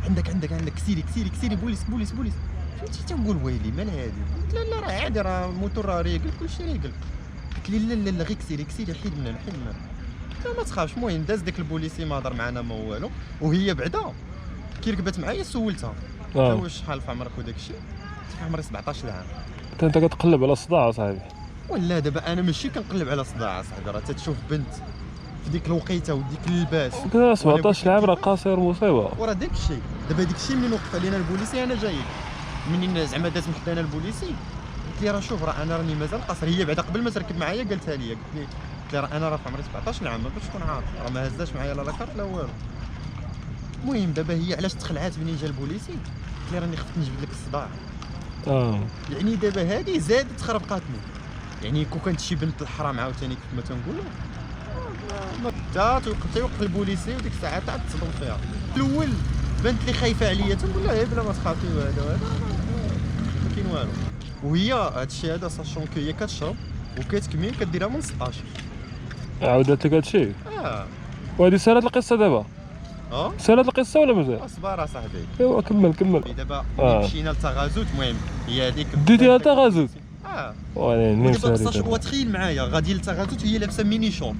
عندك كسيري بوليس فهمتي. تنقول ويلي مال هادي. قلت لا راه عادي، راه الموتور راه ريقل كلشي ريقل. قلت لي لا غير كسيري حيد من هنا. قلت له ما تخافش. المهم داز داك البوليسي ما هضر معنا ما والو، وهي بعدا كي ركبت معايا سولتها قلت لها واش شحال في عمرك وداك الشيء. قلت لها عمري 17 عام. انت كتقلب على صداع صاحبي. ولا دابا انا ماشي كنقلب على صداع صاحبي، راه تتشوف بنت في ديك الوقيته وديك اللباس. 17 عام راه قاصر مصيبه. وراه داك الشيء دابا ديك الشيء منين وقف علينا البوليسي انا جاي منين زعما داز من حدانا البوليسي. قلت لي راه شوف راه انا راني مازال قاصر. هي بعدا قبل ما تركب معايا قالتها لي، قلت لي راه انا في عمري 17 عام باش تكون عارف، راه ما هزاش معايا لا لاكارت لا والو. المهم دابا هي علاش تخلعات منين جا البوليسي. قلت لي راني خفت نجبد لك الصداع. يعني دابا هذه زادت خربقاتني. يعني كون كانت شي بنت الحرام عاوتاني كيف ما تنقولوا حتى توقف البوليسي وديك الساعه عاد تصدم فيها. الاول بنت لي خايفه عليا تنقول لها بلا ما تخافي وهذا ما كاين والو. وهي هادشي هذا ساشون كو هي كتشرب وكتكمل كديرها من 16. عاودت لك هادشي. وهادي سالات القصه دابا. سالات القصه ولا مازال؟ اصبر اصاحبي. ايوا كمل. دابا مشينا لتغازوت. المهم هي هذيك ديتيها لتغازوت. ودابا وتخيل معايا غادي لتغازوت وهي لابسه ميني شور.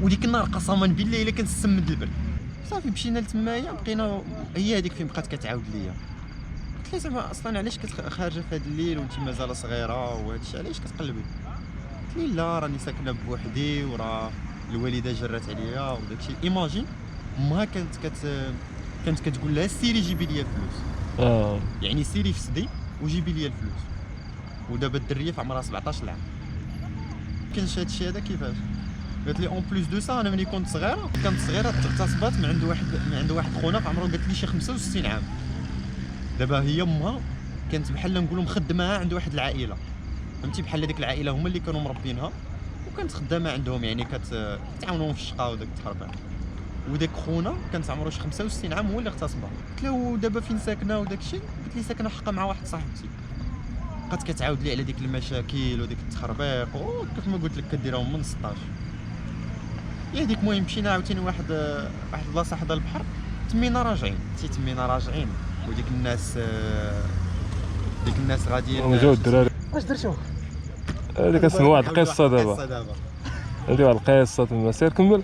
وديك النهار قسما بالله الا كنسمد البرد. صافي مشينا لتمايا بقينا. هي هذيك فين بقات كتعاود ليا. قلت لها زعما اصلا علاش خارجه في هذا الليل وانت مازال صغيره وهذا الشيء علاش كتقلبي. قلت لي لا راني ساكنه بوحدي وراه الوالده جرات عليا وداك الشيء. ايماجين امها كانت كتقول لها سيري جيبي لي الفلوس. يعني سيري في سدي وجيبي لي الفلوس. ودابا الدريه في عمرها 17 عام. كاينش هذا الشيء هذا كيفاش. قالت لي اون بليس دو سا انا ملي كنت صغيره اغتصبات من عند واحد خونا في عمره قالت لي شي 65 عام. دابا هي امها كانت بحال نقولوا مخدماها عند واحد العائله، فهمتي بحال هذيك العائله هما اللي كانوا مربينها وكانت خدامه عندهم، يعني كتعاونهم في الشقه وداك التخربيق. وداك خونا كانت عمره شي 65 عام هو اللي اغتصبها. قلت له دابا فين ساكنه وداك الشيء. قالت لي ساكنه حقا مع واحد صاحبتي. بقات كتعاود لي على ديك المشاكل وديك التخربيق وكيف ما قلت لك كديرهم من 16. هي هذيك. المهم مشينا عاوتاني واحد البلاصه حدا البحر. تمينا راجعين وديك الناس غاديين. وجاو الدراري. واش درتو؟ هذيك اسمها واحد القصه دابا. هذه واحد القصه تما. سير كمل.